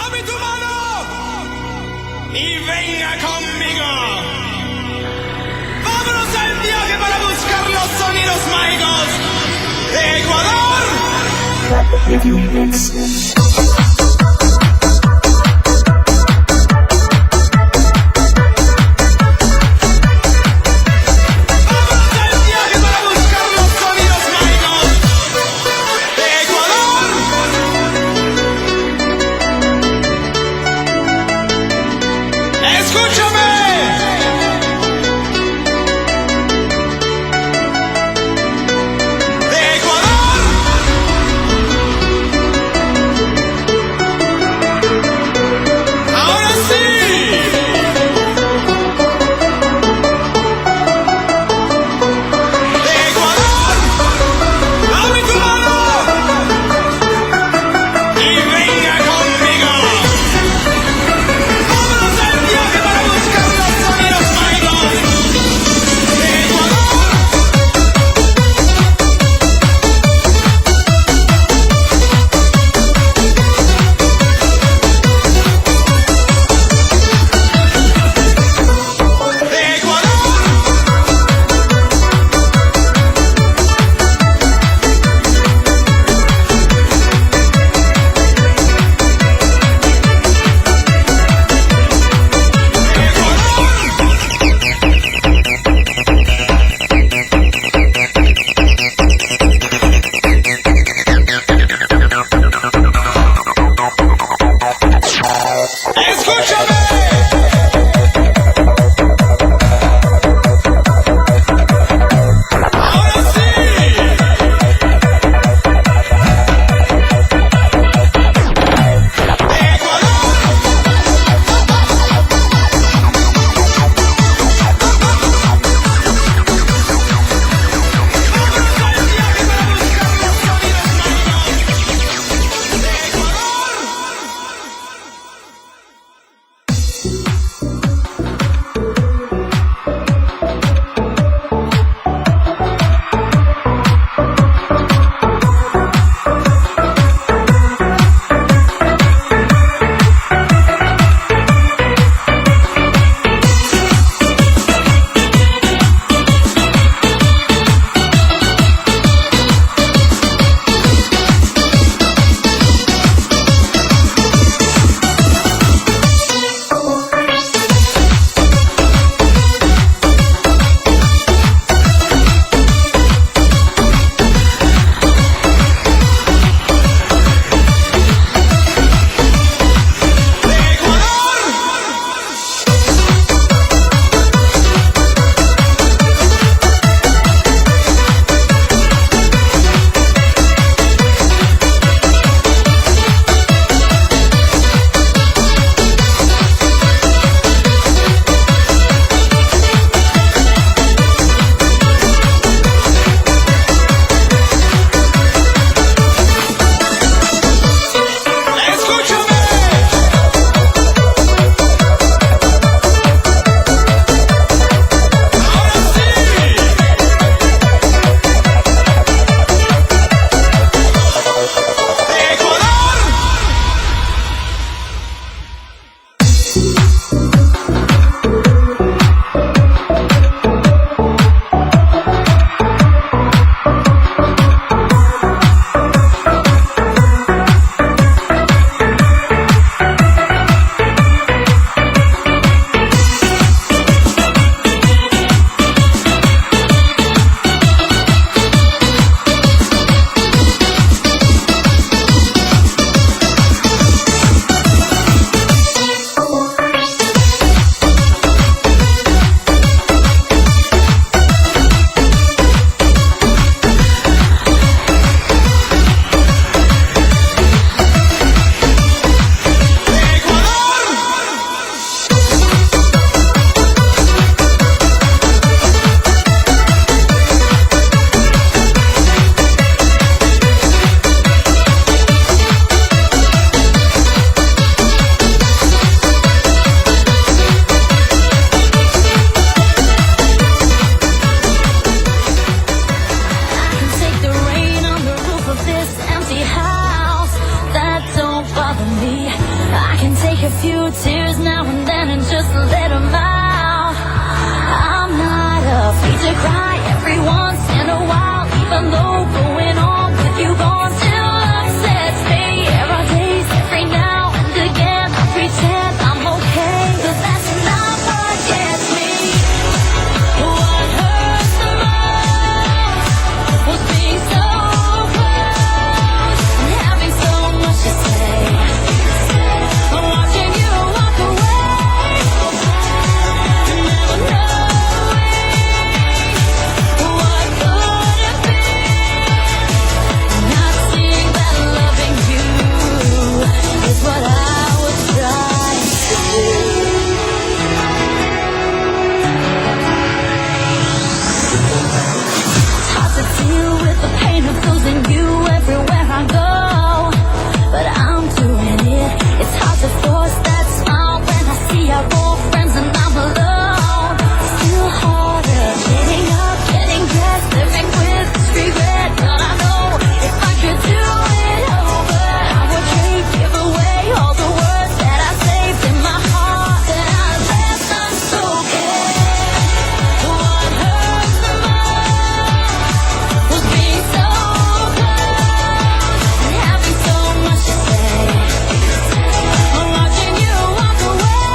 Abre tu mano y venga conmigo. Vámonos al viaje para buscar los sonidos mágicos de Ecuador. few tears now and then and just let them out. I'm not afraid to cry every once in a while, even though going on with you gone still upsets me. There are days every now and again I pretend I'm okay, but that's not what gets me. What hurts the most was being so close and having so much to say. I'm watching you walk away, never knowing what could have been. Not seeing that loving you is what I was trying to do. It's hard to deal with the pain of losing you everywhere I go, but I'm doing it. It's hard to force that smile when I see our old friends and I'm alone. Still harder getting up, getting dressed, living with this regret. But I know if I could do it over, I would give away all the words that I saved in my heart that I left unspoken. What hurts the most was being so close and having so much to say. I'm watching you walk away,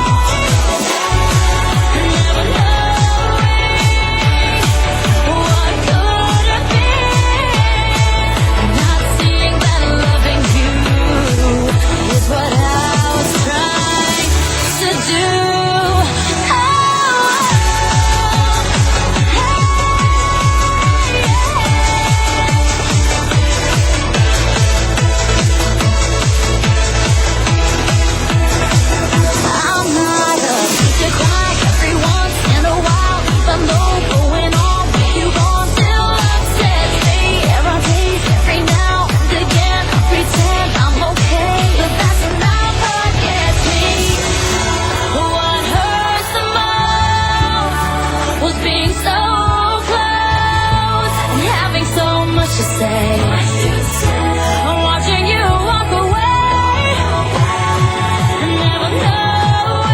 never knowing what could have been. Not seeing that loving you is what I was trying to do. I'm not afraid to cry every once in a while, even though going on with you gone still upsets me. There are days every now and again I pretend I'm okay, but that's not what gets me. What hurts the most was being so close and having so much to say. I'm watching you walk away, never knowing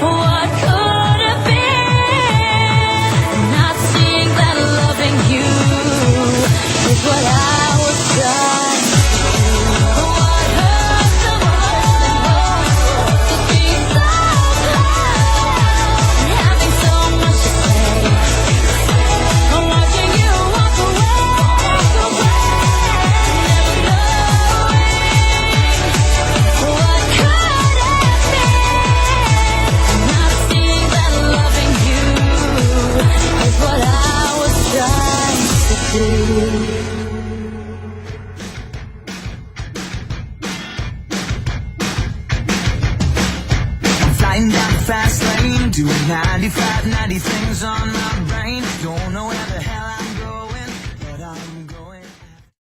what could have been. Not seeing that loving you is what I was trying to do. What hurts the most was being so close and having so much to say. I'm watching you walk away, never knowing what could have been. Not seeing that loving you is what I was trying to do. I'm flying down the fast lane, doing 95, 90 things on my brain. Don't know where the hell I'm